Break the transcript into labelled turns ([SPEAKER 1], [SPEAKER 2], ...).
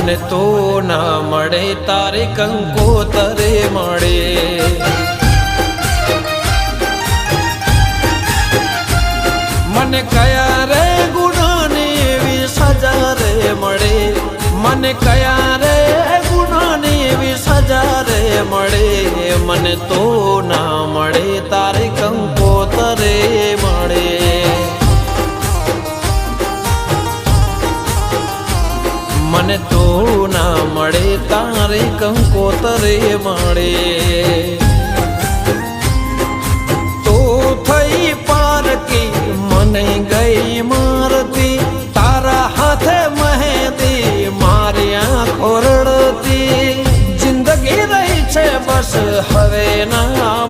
[SPEAKER 1] મને તો ના મળે તારે કંકોતરે મળે. મને કયા રે ગુનાની એવી સજા રે મળે. મને કયા રે ગુનાની એવી સજા રે મળે. મને તો ના મળે તારે કંકોતરે મળે. મને તો ના મળે તારે કંકોતરે મળે. તો થઈ પારકી મને ગઈ મારતી, તારા હાથે મહેંદી મારી આંખો રડતી. જિંદગી રહી છે બસ હવે ના